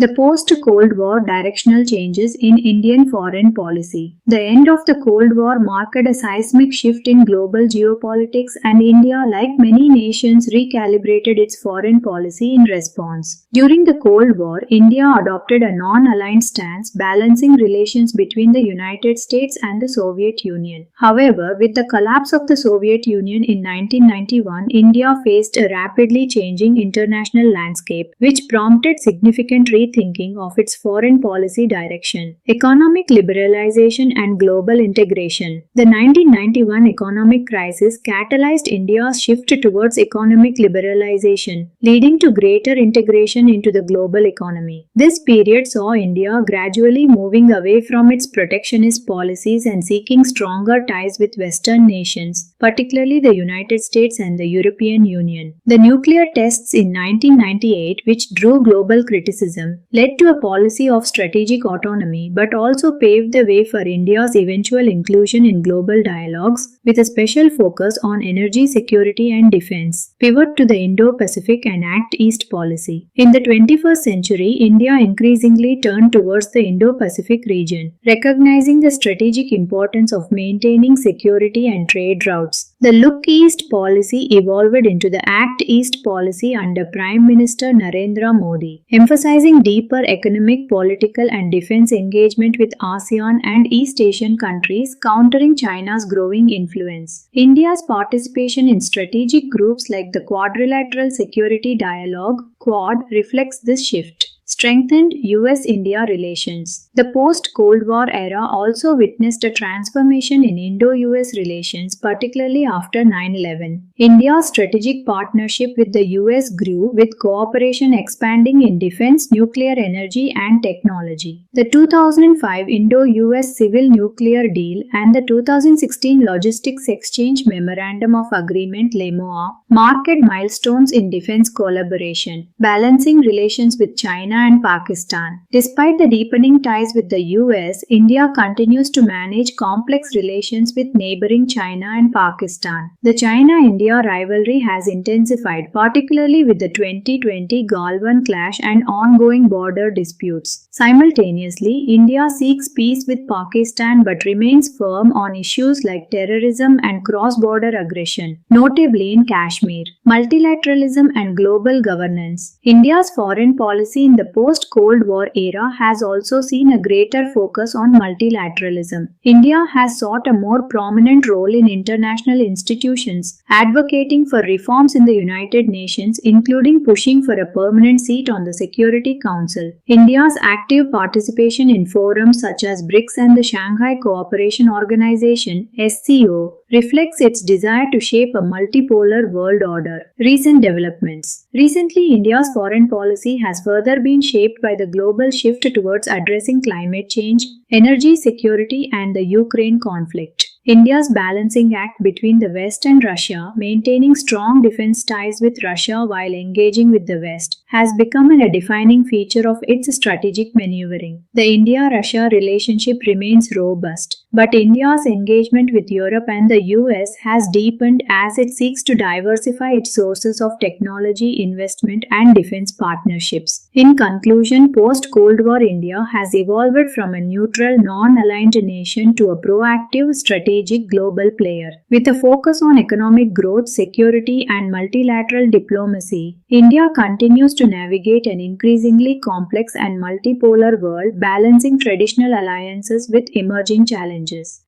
The post-Cold War directional changes in Indian foreign policy. The end of the Cold War marked a seismic shift in global geopolitics, and India, like many nations, recalibrated its foreign policy in response. During the Cold War, India adopted a non-aligned stance, balancing relations between the United States and the Soviet Union. However, with the collapse of the Soviet Union in 1991, India faced a rapidly changing international landscape, which prompted significant rethinking of its foreign policy direction. Economic liberalization and global integration. The 1991 economic crisis catalyzed India's shift towards economic liberalization, leading to greater integration into the global economy. This period saw India gradually moving away from its protectionist policies and seeking stronger ties with Western nations, particularly the United States and the European Union. The nuclear tests in 1998, which drew global criticism, led to a policy of strategic autonomy but also paved the way for India's eventual inclusion in global dialogues, with a special focus on energy security and defense. Pivot to the Indo-Pacific and Act East policy. In the 21st century, India increasingly turned towards the Indo-Pacific region, recognizing the strategic importance of maintaining security and trade routes. The Look East policy evolved into the Act East policy under Prime Minister Narendra Modi, emphasizing deeper economic, political and defense engagement with ASEAN and East Asian countries, countering China's growing influence. India's participation in strategic groups like the Quadrilateral Security Dialogue (Quad) reflects this shift. Strengthened US-India relations. The post-Cold War era also witnessed a transformation in Indo-US relations, particularly after 9/11. India's strategic partnership with the US grew, with cooperation expanding in defense, nuclear energy, and technology. The 2005 Indo-US Civil Nuclear Deal and the 2016 Logistics Exchange Memorandum of Agreement (LEMOA) marked milestones in defense collaboration, balancing relations with China and Pakistan. Despite the deepening ties with the US, India continues to manage complex relations with neighboring China and Pakistan. The China-India rivalry has intensified, particularly with the 2020 Galwan clash and ongoing border disputes. Simultaneously, India seeks peace with Pakistan but remains firm on issues like terrorism and cross-border aggression, notably in Kashmir. Multilateralism and global governance. India's foreign policy in the post-Cold War era has also seen a greater focus on multilateralism. India has sought a more prominent role in international institutions, advocating for reforms in the United Nations, including pushing for a permanent seat on the Security Council. India's active participation in forums such as BRICS and the Shanghai Cooperation Organization (SCO) reflects its desire to shape a multipolar world order. Recent developments. Recently, India's foreign policy has further been shaped by the global shift towards addressing climate change, energy security, and the Ukraine conflict. India's balancing act between the West and Russia, maintaining strong defense ties with Russia while engaging with the West, has become a defining feature of its strategic maneuvering. The India-Russia relationship remains robust, but India's engagement with Europe and the US has deepened as it seeks to diversify its sources of technology, investment, and defense partnerships. In conclusion, post-Cold War India has evolved from a neutral, non-aligned nation to a proactive, strategic global player. With a focus on economic growth, security, and multilateral diplomacy, India continues to navigate an increasingly complex and multipolar world, balancing traditional alliances with emerging challenges.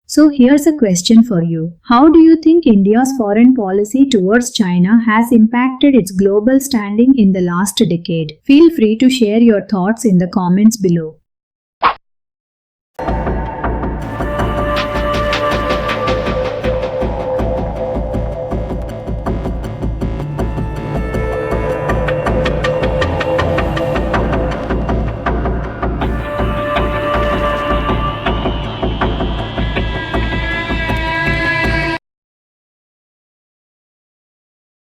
So here's a question for you. How do you think India's foreign policy towards China has impacted its global standing in the last decade? Feel free to share your thoughts in the comments below.